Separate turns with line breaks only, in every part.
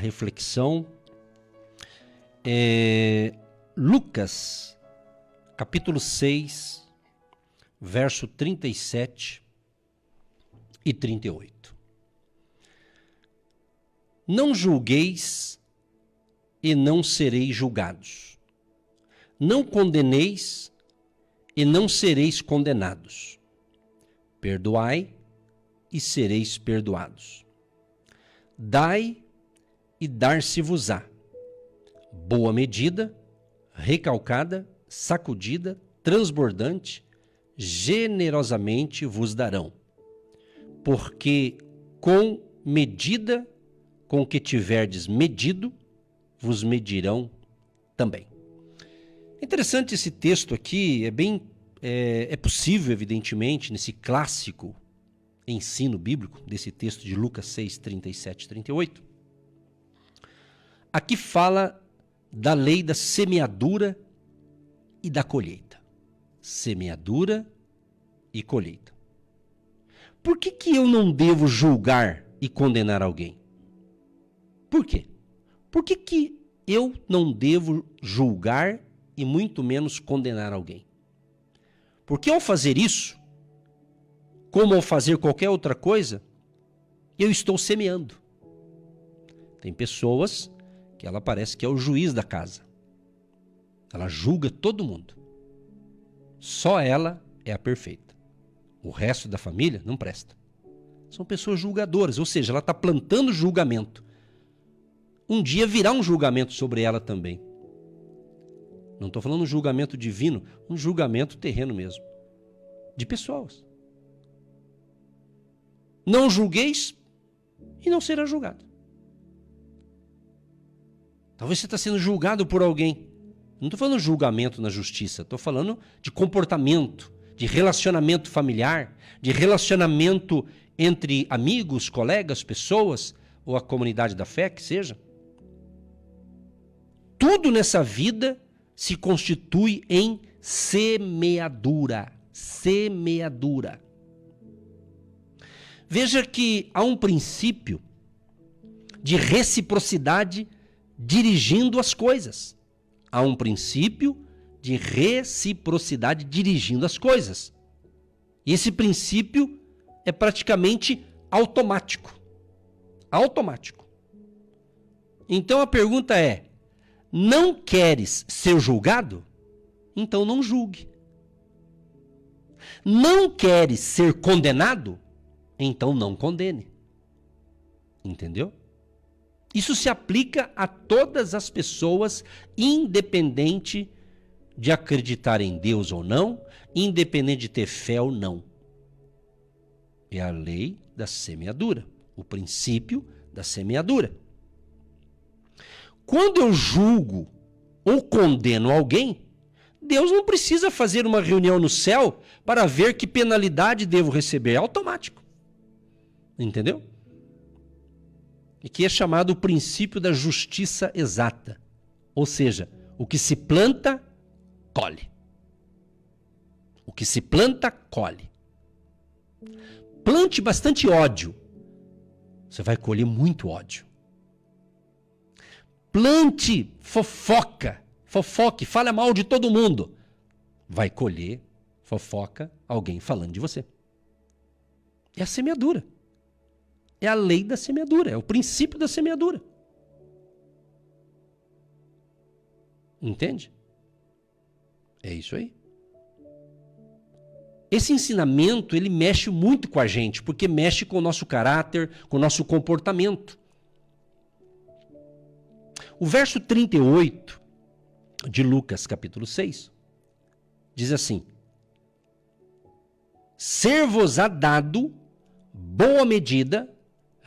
reflexão é Lucas, capítulo 6, verso 37 e 38. Não julgueis e não sereis julgados. Não condeneis e não sereis condenados. Perdoai e sereis perdoados. Dai e dar-se-vos-á. Boa medida, recalcada, sacudida, transbordante, generosamente vos darão. Porque com medida com que tiverdes medido, vos medirão também. Interessante esse texto aqui, é possível, evidentemente, nesse clássico ensino bíblico, desse texto de Lucas 6, 37 e 38. Aqui fala da lei da semeadura e da colheita. Semeadura e colheita. Por que eu não devo julgar e condenar alguém? Por quê? Por que eu não devo julgar e muito menos condenar alguém? Porque ao fazer isso, como ao fazer qualquer outra coisa, eu estou semeando. Tem pessoas que ela parece que é o juiz da casa. Ela julga todo mundo. Só ela é a perfeita. O resto da família não presta. São pessoas julgadoras, ou seja, ela está plantando julgamento. Um dia virá um julgamento sobre ela também. Não estou falando um julgamento divino, um julgamento terreno mesmo. De pessoas. Não julgueis e não será julgado. Talvez você está sendo julgado por alguém. Não estou falando julgamento na justiça, estou falando de comportamento, de relacionamento familiar, de relacionamento entre amigos, colegas, pessoas, ou a comunidade da fé, que seja. Tudo nessa vida se constitui em semeadura. Semeadura. Veja que há um princípio de reciprocidade dirigindo as coisas. Há um princípio de reciprocidade dirigindo as coisas. E esse princípio é praticamente automático. Automático. Então a pergunta é: não queres ser julgado? Então não julgue. Não queres ser condenado? Então não condene. Entendeu? Isso se aplica a todas as pessoas, independente de acreditar em Deus ou não, independente de ter fé ou não. É a lei da semeadura, o princípio da semeadura. Quando eu julgo ou condeno alguém, Deus não precisa fazer uma reunião no céu para ver que penalidade devo receber. É automático. Entendeu? E que é chamado o princípio da justiça exata. Ou seja, o que se planta, colhe. O que se planta, colhe. Plante bastante ódio. Você vai colher muito ódio. Plante fofoca. Fofoque, fala mal de todo mundo. Vai colher fofoca, alguém falando de você. É a semeadura. É a lei da semeadura, é o princípio da semeadura. Entende? É isso aí. Esse ensinamento, ele mexe muito com a gente, porque mexe com o nosso caráter, com o nosso comportamento. O verso 38 de Lucas, capítulo 6, diz assim: ser-vos-á dado boa medida,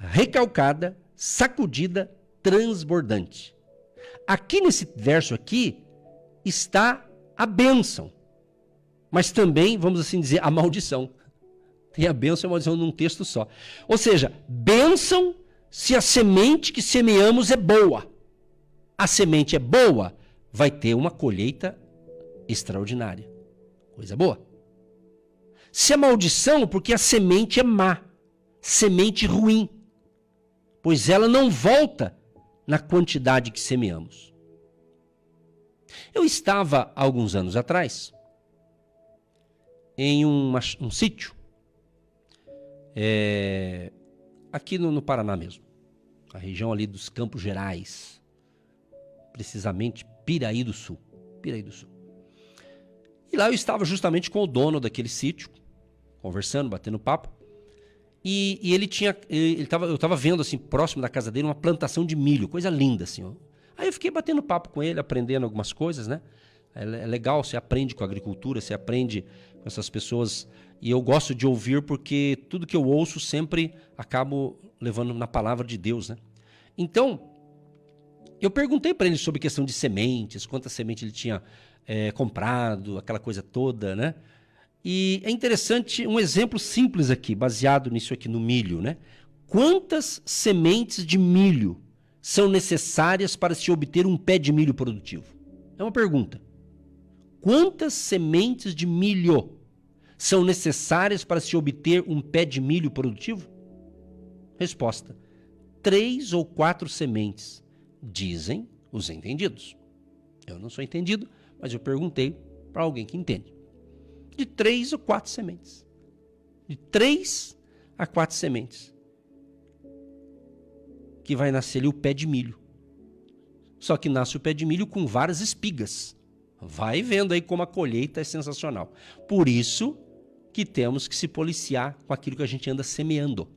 recalcada, sacudida, transbordante. Aqui nesse verso aqui está a bênção, mas também, vamos assim dizer, a maldição. Tem a bênção e a maldição num texto só. Ou seja, bênção se a semente que semeamos é boa. A semente é boa, vai ter uma colheita extraordinária. Coisa boa. Se é maldição, porque a semente é má, semente ruim, pois ela não volta na quantidade que semeamos. Eu estava, há alguns anos atrás, em um sítio, aqui no Paraná mesmo, a região ali dos Campos Gerais, precisamente Piraí do Sul. E lá eu estava justamente com o dono daquele sítio, conversando, batendo papo, e eu estava vendo assim, próximo da casa dele, uma plantação de milho, coisa linda assim, ó. Aí eu fiquei batendo papo com ele, aprendendo algumas coisas, né? É legal, você aprende com a agricultura, você aprende com essas pessoas, e eu gosto de ouvir porque tudo que eu ouço sempre acabo levando na palavra de Deus, né? Então, eu perguntei para ele sobre questão de sementes, quantas sementes ele tinha comprado, aquela coisa toda, né? E é interessante, um exemplo simples aqui, baseado nisso aqui no milho, né? Quantas sementes de milho são necessárias para se obter um pé de milho produtivo? É uma pergunta. Quantas sementes de milho são necessárias para se obter um pé de milho produtivo? Resposta: 3 ou 4 sementes, dizem os entendidos. Eu não sou entendido, mas eu perguntei para alguém que entende. De 3 ou 4 sementes. De 3 a 4 sementes. Que vai nascer ali o pé de milho. Só que nasce o pé de milho com várias espigas. Vai vendo aí como a colheita é sensacional. Por isso que temos que se policiar com aquilo que a gente anda semeando.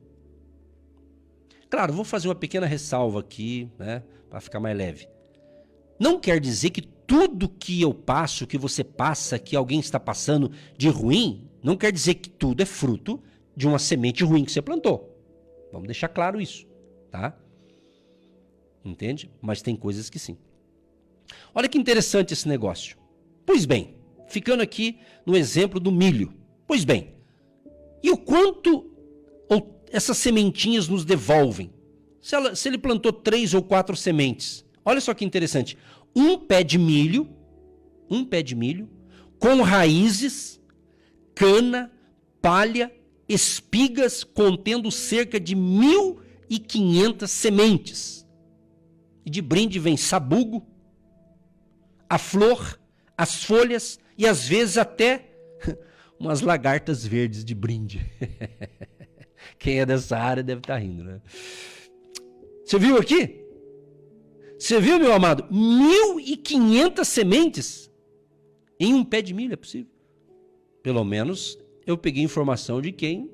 Claro, vou fazer uma pequena ressalva aqui, né, para ficar mais leve. Não quer dizer que tudo que eu passo, que você passa, que alguém está passando de ruim, não quer dizer que tudo é fruto de uma semente ruim que você plantou. Vamos deixar claro isso, tá? Entende? Mas tem coisas que sim. Olha que interessante esse negócio. Pois bem, ficando aqui no exemplo do milho. Pois bem, e o quanto essas sementinhas nos devolvem? Se ele plantou 3 ou 4 sementes, olha só que interessante. Um pé de milho, com raízes, cana, palha, espigas, contendo cerca de 1.500 sementes. E de brinde vem sabugo, a flor, as folhas e às vezes até umas lagartas verdes de brinde. Quem é dessa área deve estar rindo, né? Você viu aqui? Você viu, meu amado? 1.500 sementes em um pé de milho, é possível? Pelo menos eu peguei informação de quem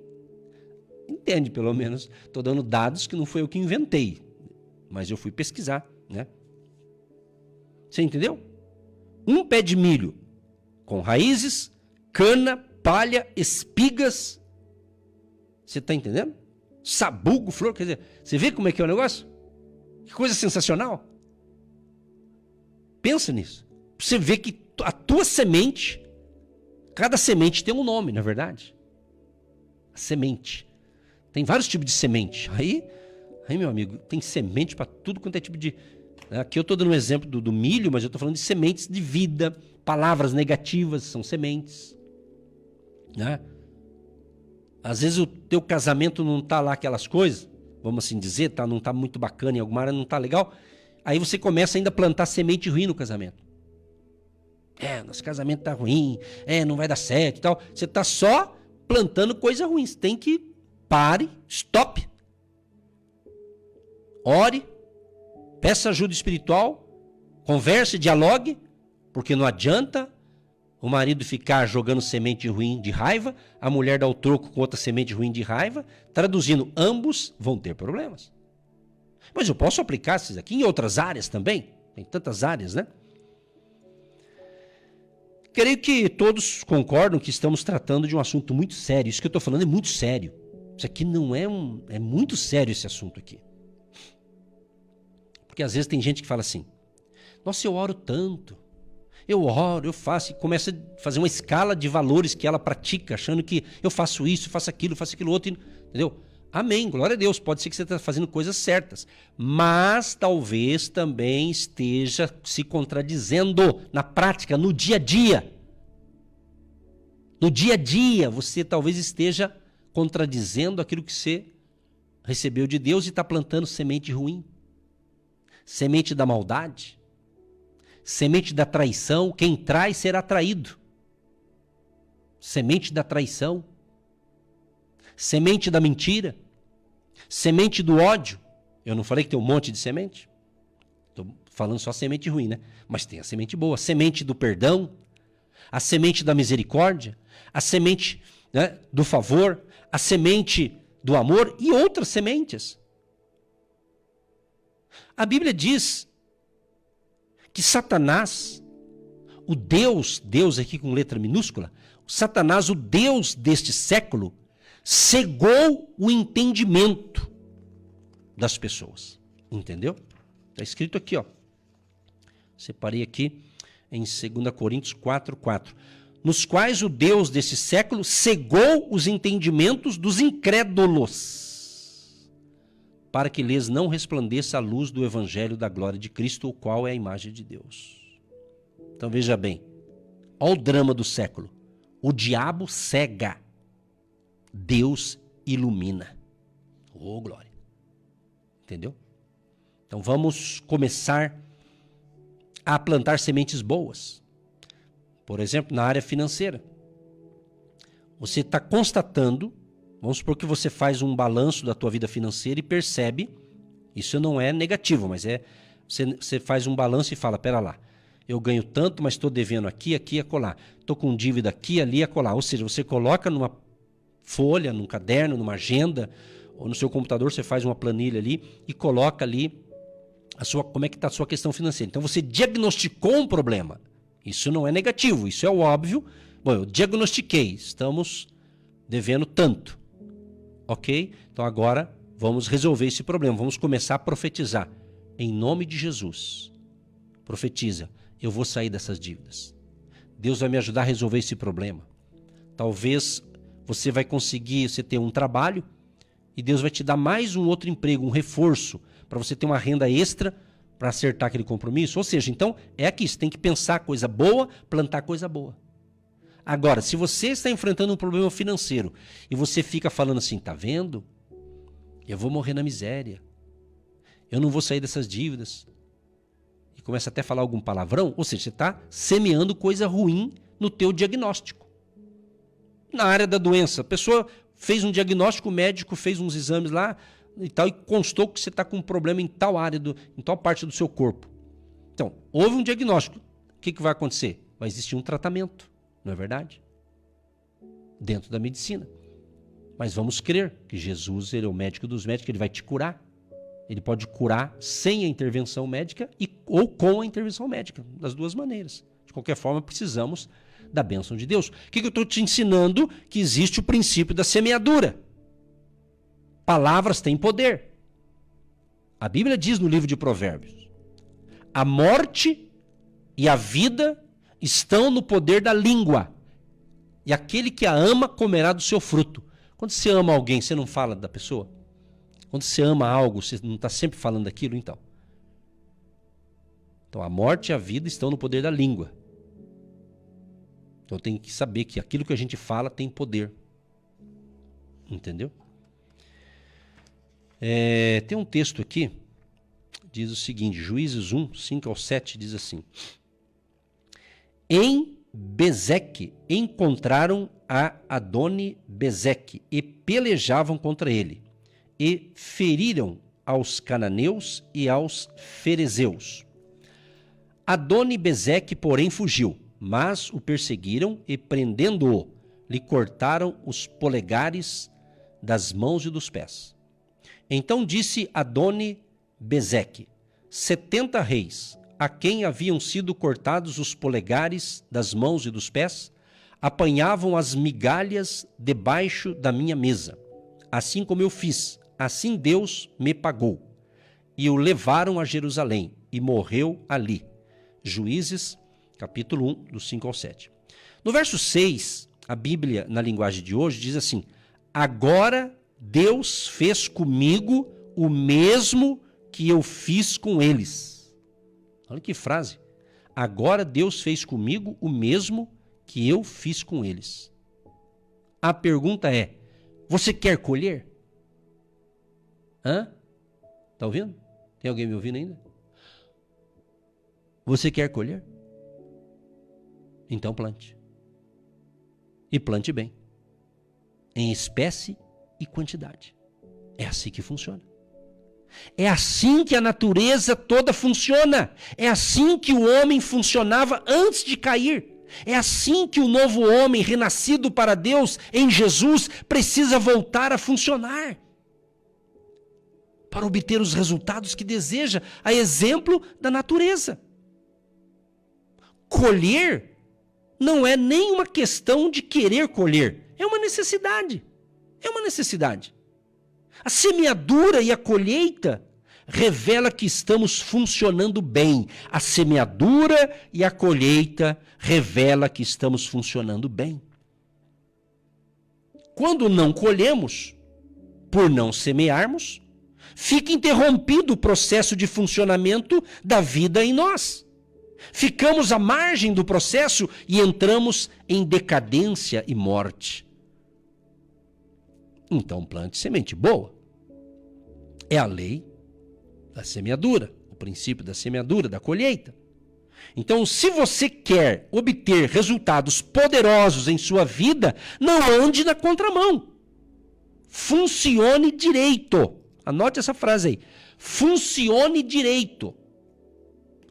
entende, pelo menos. Estou dando dados que não foi eu que inventei, mas eu fui pesquisar, né? Você entendeu? Um pé de milho com raízes, cana, palha, espigas. Você está entendendo? Sabugo, flor, quer dizer, você vê como é que é o negócio? Que coisa sensacional. Pensa nisso. Você vê que a tua semente, cada semente tem um nome, não é verdade? A semente. Tem vários tipos de semente. Aí meu amigo, tem semente para tudo quanto é tipo de... Aqui eu estou dando um exemplo do milho, mas eu estou falando de sementes de vida. Palavras negativas são sementes. Né? Às vezes o teu casamento não está lá aquelas coisas, vamos assim dizer, não está muito bacana em alguma área, não está legal. Aí você começa ainda a plantar semente ruim no casamento. Nosso casamento está ruim, não vai dar certo e tal. Você está só plantando coisa ruim. Você tem que pare, stop. Ore, peça ajuda espiritual, converse, dialogue, porque não adianta o marido ficar jogando semente ruim de raiva, a mulher dar o troco com outra semente ruim de raiva. Traduzindo, ambos vão ter problemas. Mas eu posso aplicar isso aqui em outras áreas também. Tem tantas áreas, né? Creio que todos concordam que estamos tratando de um assunto muito sério. Isso que eu estou falando é muito sério. Isso aqui não é é muito sério esse assunto aqui. Porque às vezes tem gente que fala assim, nossa, eu oro tanto. Eu oro, eu faço, e começa a fazer uma escala de valores que ela pratica, achando que eu faço isso, faço aquilo outro, entendeu? Amém, glória a Deus, pode ser que você esteja fazendo coisas certas, mas talvez também esteja se contradizendo na prática, no dia a dia. No dia a dia, você talvez esteja contradizendo aquilo que você recebeu de Deus e está plantando semente ruim. semente da maldade, semente da traição. Quem trai será traído. Semente da traição, semente da mentira, semente do ódio. Eu não falei que tem um monte de semente? Estou falando só semente ruim, né? Mas tem a semente boa, a semente do perdão, a semente da misericórdia, a semente, né, do favor, a semente do amor e outras sementes. A Bíblia diz que Satanás, o Deus aqui com letra minúscula, Satanás, o Deus deste século, cegou o entendimento das pessoas. Entendeu? Está escrito aqui, ó. Separei aqui em 2 Coríntios 4:4. Nos quais o Deus desse século cegou os entendimentos dos incrédulos, para que lhes não resplandeça a luz do evangelho da glória de Cristo, o qual é a imagem de Deus. Então veja bem, olha o drama do século. O diabo cega, Deus ilumina. Oh, glória. Entendeu? Então vamos começar a plantar sementes boas. Por exemplo, na área financeira. Você está constatando, vamos supor que você faz um balanço da tua vida financeira e percebe, isso não é negativo, mas você faz um balanço e fala, pera lá, eu ganho tanto, mas estou devendo aqui, aqui e acolá. Estou com dívida aqui, ali e acolá. Ou seja, você coloca numa folha, num caderno, numa agenda, ou no seu computador, você faz uma planilha ali e coloca ali como é que está a sua questão financeira. Então você diagnosticou um problema. Isso não é negativo, isso é o óbvio. Bom, eu diagnostiquei, estamos devendo tanto. Ok? Então agora vamos resolver esse problema, vamos começar a profetizar. Em nome de Jesus, profetiza. Eu vou sair dessas dívidas. Deus vai me ajudar a resolver esse problema. Talvez você vai conseguir ter um trabalho e Deus vai te dar mais um outro emprego, um reforço, para você ter uma renda extra para acertar aquele compromisso. Ou seja, então, é aqui, você tem que pensar coisa boa, plantar coisa boa. Agora, se você está enfrentando um problema financeiro e você fica falando assim, tá vendo? Eu vou morrer na miséria. Eu não vou sair dessas dívidas. E começa até a falar algum palavrão, ou seja, você está semeando coisa ruim no teu diagnóstico. Na área da doença, a pessoa fez um diagnóstico, o médico fez uns exames lá e tal, e constou que você está com um problema em tal área, em tal parte do seu corpo. Então, houve um diagnóstico. O que vai acontecer? Vai existir um tratamento, não é verdade? Dentro da medicina. Mas vamos crer que Jesus, ele é o médico dos médicos, ele vai te curar. Ele pode curar sem a intervenção médica ou com a intervenção médica, das duas maneiras. De qualquer forma, precisamos da bênção de Deus. O que eu estou te ensinando? Que existe o princípio da semeadura. Palavras têm poder. A Bíblia diz no livro de Provérbios, a morte e a vida estão no poder da língua, e aquele que a ama comerá do seu fruto. Quando você ama alguém, você não fala da pessoa? Quando você ama algo, você não está sempre falando daquilo, então. Então a morte e a vida estão no poder da língua. Então tem que saber que aquilo que a gente fala tem poder. Entendeu? Tem um texto aqui, diz o seguinte, Juízes 1, 5-7, diz assim. Em Bezeque encontraram a Adoni-Bezeque e pelejavam contra ele. E feriram aos cananeus e aos ferezeus. Adoni-Bezeque, porém, fugiu, mas o perseguiram e, prendendo-o, lhe cortaram os polegares das mãos e dos pés. Então disse Adoni-Bezeque, 70 reis, a quem haviam sido cortados os polegares das mãos e dos pés, apanhavam as migalhas debaixo da minha mesa. Assim como eu fiz, assim Deus me pagou. E o levaram a Jerusalém, e morreu ali. Juízes, capítulo 1, do 5-7. No verso 6, a Bíblia, na linguagem de hoje, diz assim, agora Deus fez comigo o mesmo que eu fiz com eles. Olha que frase. Agora Deus fez comigo o mesmo que eu fiz com eles. A pergunta é, você quer colher? Hã? Tá ouvindo? Tem alguém me ouvindo ainda? Você quer colher? Então plante. E plante bem. Em espécie e quantidade. É assim que funciona. É assim que a natureza toda funciona. É assim que o homem funcionava antes de cair. É assim que o novo homem, renascido para Deus em Jesus, precisa voltar a funcionar. Para obter os resultados que deseja, a exemplo da natureza. Colher não é nem uma questão de querer colher. É uma necessidade. É uma necessidade. A semeadura e a colheita revela que estamos funcionando bem. A semeadura e a colheita revela que estamos funcionando bem. Quando não colhemos, por não semearmos, fica interrompido o processo de funcionamento da vida em nós. Ficamos à margem do processo e entramos em decadência e morte. Então plante semente boa. É a lei da semeadura, o princípio da semeadura, da colheita. Então, se você quer obter resultados poderosos em sua vida, não ande na contramão. Funcione direito. Anote essa frase aí. Funcione direito.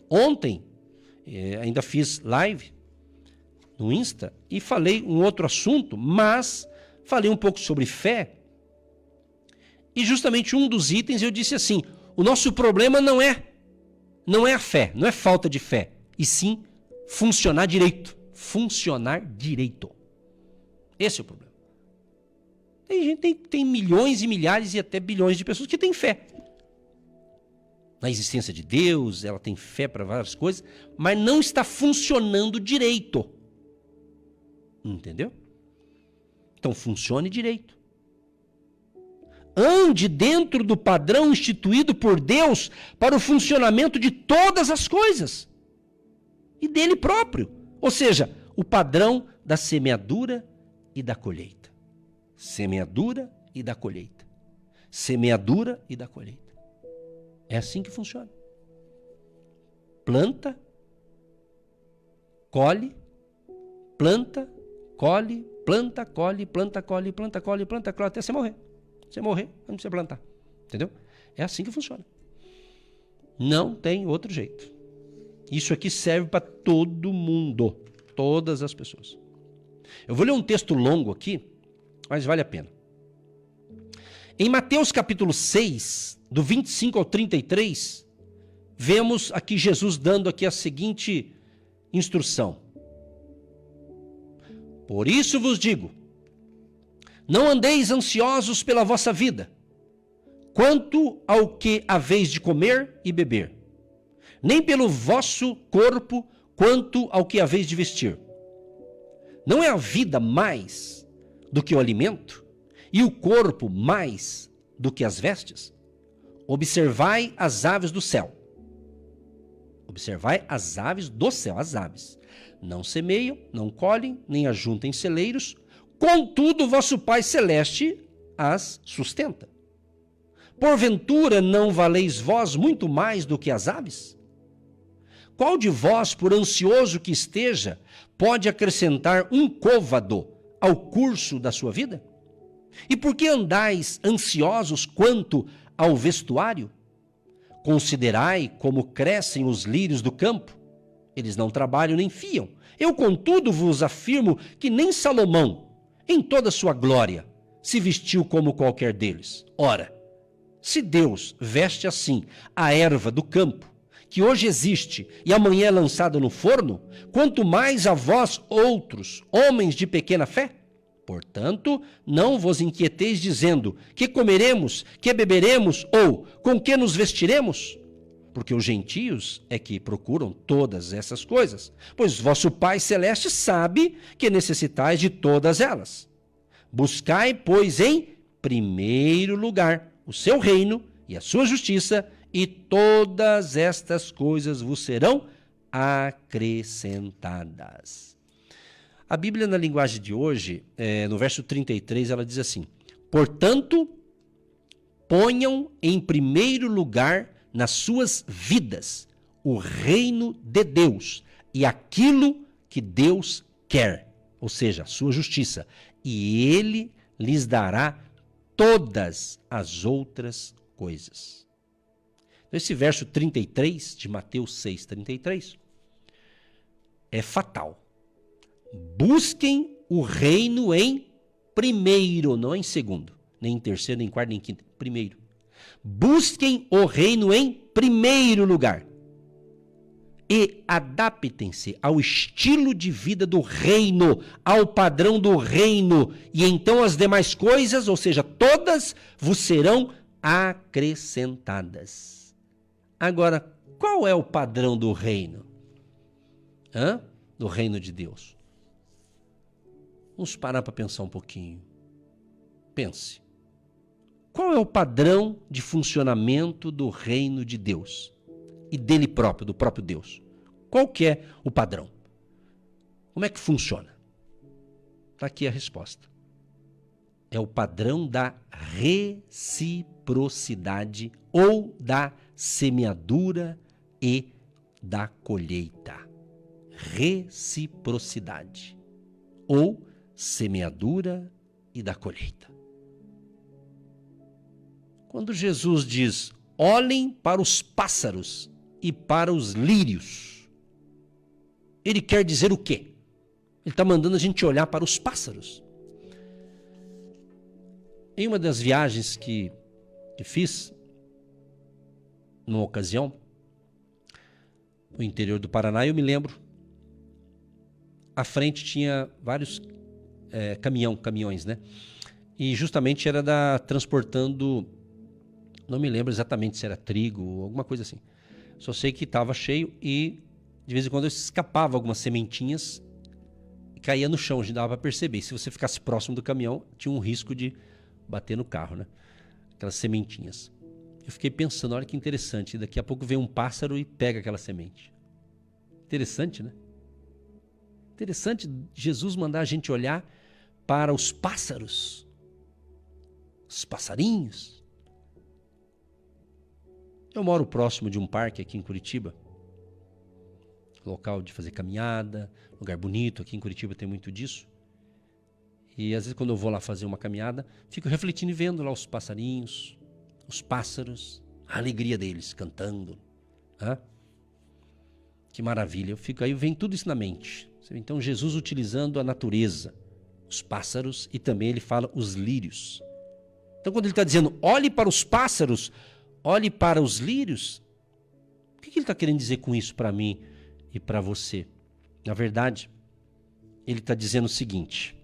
Ontem, ainda fiz live no Insta e falei um outro assunto, mas falei um pouco sobre fé. E justamente um dos itens eu disse assim, o nosso problema não é a fé, não é falta de fé, e sim funcionar direito. Funcionar direito. Esse é o problema. Tem gente, tem milhões e milhares e até bilhões de pessoas que têm fé na existência de Deus, ela tem fé para várias coisas, mas não está funcionando direito. Entendeu? Então funcione direito. Ande dentro do padrão instituído por Deus para o funcionamento de todas as coisas. E dele próprio. Ou seja, o padrão da semeadura e da colheita. Semeadura e da colheita. Semeadura e da colheita. É assim que funciona. Planta, colhe, planta, colhe, planta, colhe, planta, colhe, planta, colhe, planta, colhe, até você morrer. Você morrer, não precisa plantar. Entendeu? É assim que funciona. Não tem outro jeito. Isso aqui serve para todo mundo. Todas as pessoas. Eu vou ler um texto longo aqui, mas vale a pena. Em Mateus capítulo 6, do 25 ao 33, vemos aqui Jesus dando aqui a seguinte instrução. Por isso vos digo, não andeis ansiosos pela vossa vida, quanto ao que haveis de comer e beber, nem pelo vosso corpo, quanto ao que haveis de vestir. Não é a vida mais do que o alimento, e o corpo mais do que as vestes? Observai as aves do céu. Observai as aves do céu, as aves. Não semeiam, não colhem, nem ajuntem celeiros, contudo vosso Pai Celeste as sustenta. Porventura não valeis vós muito mais do que as aves? Qual de vós, por ansioso que esteja, pode acrescentar um côvado ao curso da sua vida? E por que andais ansiosos quanto ao vestuário? Considerai como crescem os lírios do campo. Eles não trabalham nem fiam. Eu, contudo, vos afirmo que nem Salomão, em toda a sua glória, se vestiu como qualquer deles. Ora, se Deus veste assim a erva do campo, que hoje existe e amanhã é lançada no forno, quanto mais a vós outros, homens de pequena fé? Portanto, não vos inquieteis dizendo, que comeremos, que beberemos, ou com que nos vestiremos? Porque os gentios é que procuram todas essas coisas, pois vosso Pai Celeste sabe que necessitais de todas elas. Buscai, pois, em primeiro lugar o seu reino e a sua justiça, e todas estas coisas vos serão acrescentadas. A Bíblia, na linguagem de hoje, no verso 33, ela diz assim: portanto, ponham em primeiro lugar nas suas vidas o reino de Deus e aquilo que Deus quer, ou seja, a sua justiça, e ele lhes dará todas as outras coisas. Então, esse verso 33 de Mateus 6:33 é fatal. Busquem o reino em primeiro, não em segundo, nem em terceiro, nem em quarto, nem em quinto, primeiro. Busquem o reino em primeiro lugar. E adaptem-se ao estilo de vida do reino, ao padrão do reino, e então as demais coisas, ou seja, todas, vos serão acrescentadas. Agora, qual é o padrão do reino? Do reino de Deus? Vamos parar para pensar um pouquinho. Pense. Qual é o padrão de funcionamento do reino de Deus? E dele próprio, do próprio Deus. Qual que é o padrão? Como é que funciona? Está aqui a resposta. É o padrão da reciprocidade ou da semeadura e da colheita. Reciprocidade ou semeadura e da colheita. Quando Jesus diz, olhem para os pássaros e para os lírios, ele quer dizer o quê? Ele está mandando a gente olhar para os pássaros. Em uma das viagens que fiz, numa ocasião, no interior do Paraná, eu me lembro, à frente tinha vários caminhões, né? E justamente era transportando, não me lembro exatamente se era trigo ou alguma coisa assim. Só sei que estava cheio e de vez em quando escapava algumas sementinhas e caía no chão, a gente dava para perceber. Se você ficasse próximo do caminhão, tinha um risco de bater no carro, né? Aquelas sementinhas. Eu fiquei pensando, olha que interessante, daqui a pouco vem um pássaro e pega aquela semente. Interessante, né? Interessante Jesus mandar a gente olhar para os pássaros, os passarinhos. Eu moro próximo de um parque aqui em Curitiba, local de fazer caminhada, lugar bonito, aqui em Curitiba tem muito disso. E às vezes quando eu vou lá fazer uma caminhada, fico refletindo e vendo lá os passarinhos, os pássaros, a alegria deles, cantando. Que maravilha, aí vem tudo isso na mente. Então Jesus utilizando a natureza, os pássaros e também ele fala os lírios. Então quando ele está dizendo, olhe para os pássaros, olhe para os lírios, o que ele está querendo dizer com isso para mim e para você? Na verdade, ele está dizendo o seguinte,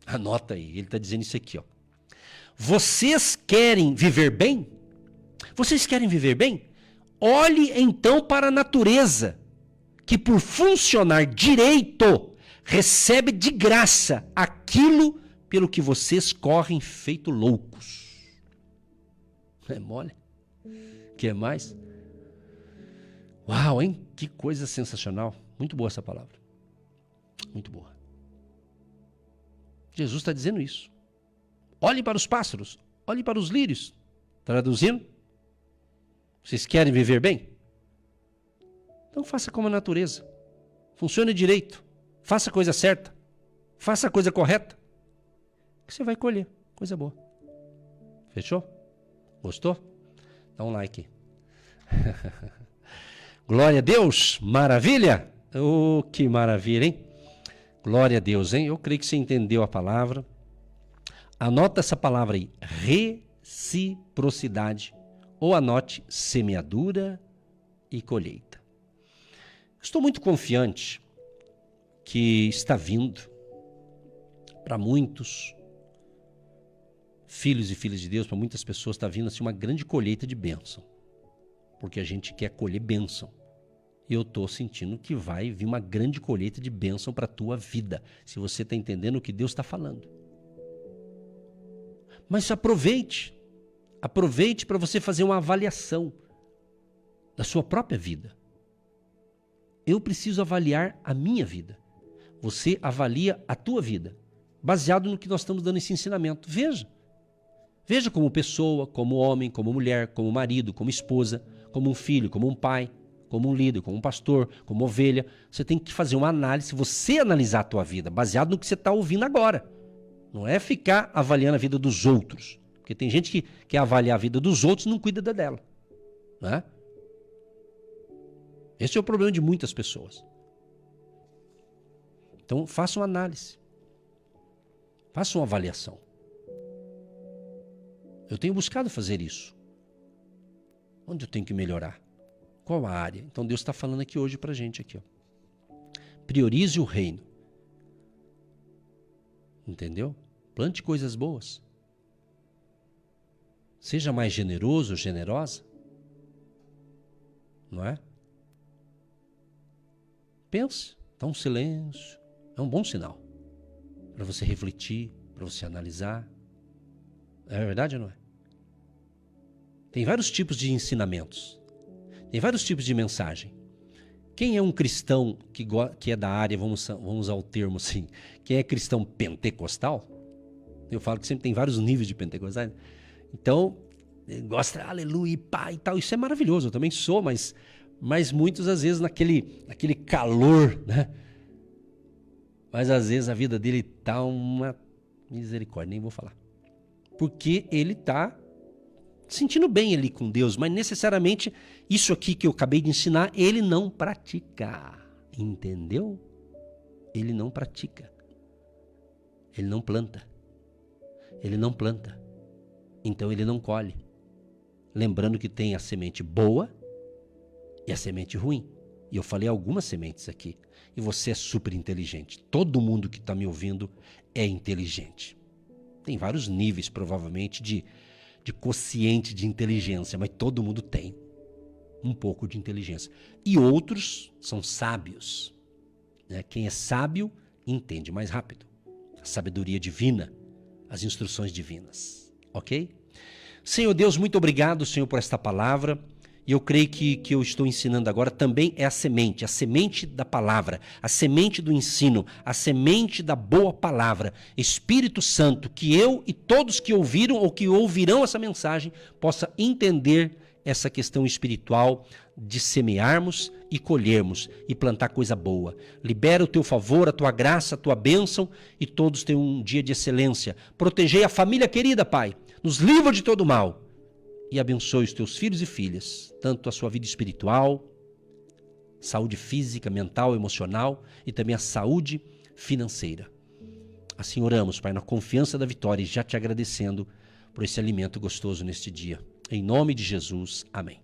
anota aí, ele está dizendo isso aqui, ó. Vocês querem viver bem? Vocês querem viver bem? Olhe então para a natureza, que por funcionar direito, recebe de graça aquilo pelo que vocês correm feito loucos. É mole? Quer mais? Uau, hein? Que coisa sensacional. Muito boa essa palavra. Muito boa. Jesus está dizendo isso. Olhem para os pássaros, olhem para os lírios. Traduzindo? Vocês querem viver bem? Então faça como a natureza. Funcione direito. Faça a coisa certa. Faça a coisa correta. Que você vai colher. Coisa boa. Fechou? Gostou? Dá um like. Glória a Deus. Maravilha. Oh, que maravilha, hein? Glória a Deus, hein? Eu creio que você entendeu a palavra. Anota essa palavra aí. Reciprocidade. Ou anote semeadura e colheita. Estou muito confiante que está vindo para muitos filhos e filhas de Deus, para muitas pessoas está vindo assim uma grande colheita de bênção. Porque a gente quer colher bênção. E eu estou sentindo que vai vir uma grande colheita de bênção para a tua vida. Se você está entendendo o que Deus está falando. Mas aproveite. Aproveite para você fazer uma avaliação da sua própria vida. Eu preciso avaliar a minha vida. Você avalia a tua vida, baseado no que nós estamos dando esse ensinamento. Veja. Veja como pessoa, como homem, como mulher, como marido, como esposa, como um filho, como um pai, como um líder, como um pastor, como ovelha, você tem que fazer uma análise, você analisar a tua vida, baseado no que você está ouvindo agora. Não é ficar avaliando a vida dos outros. Porque tem gente que quer avaliar a vida dos outros e não cuida da dela. Né? Esse é o problema de muitas pessoas. Então, faça uma análise. Faça uma avaliação. Eu tenho buscado fazer isso. Onde eu tenho que melhorar? Qual a área? Então, Deus está falando aqui hoje para a gente. Aqui, ó. Priorize o reino. Entendeu? Plante coisas boas. Seja mais generoso, generosa. Não é? Pense. Dá um silêncio. É um bom sinal. Para você refletir, para você analisar. É verdade ou não é? Tem vários tipos de ensinamentos. Tem vários tipos de mensagem. Quem é um cristão que é da área, vamos usar o termo assim, quem é cristão pentecostal, eu falo que sempre tem vários níveis de pentecostais, então, gosta, aleluia, pá e tal, isso é maravilhoso, eu também sou, mas muitos às vezes naquele calor, né? Mas às vezes a vida dele tá uma misericórdia, nem vou falar. Porque ele tá sentindo bem ali com Deus, mas necessariamente isso aqui que eu acabei de ensinar, ele não pratica. Entendeu? Ele não pratica. Ele não planta. Ele não planta. Então ele não colhe. Lembrando que tem a semente boa e a semente ruim. E eu falei algumas sementes aqui. E você é super inteligente. Todo mundo que está me ouvindo é inteligente. Tem vários níveis, provavelmente, de quociente de inteligência, mas todo mundo tem um pouco de inteligência. E outros são sábios. Né? Quem é sábio entende mais rápido. A sabedoria divina, as instruções divinas. Ok? Senhor Deus, muito obrigado, Senhor, por esta palavra. E eu creio que eu estou ensinando agora também é a semente da palavra, a semente do ensino, a semente da boa palavra. Espírito Santo, que eu e todos que ouviram ou que ouvirão essa mensagem possa entender essa questão espiritual de semearmos e colhermos e plantar coisa boa. Libera o teu favor, a tua graça, a tua bênção e todos tenham um dia de excelência. Protegei a família querida, Pai, nos livra de todo mal. E abençoe os teus filhos e filhas, tanto a sua vida espiritual, saúde física, mental, emocional e também a saúde financeira. Assim oramos, Pai, na confiança da vitória e já te agradecendo por esse alimento gostoso neste dia. Em nome de Jesus, amém.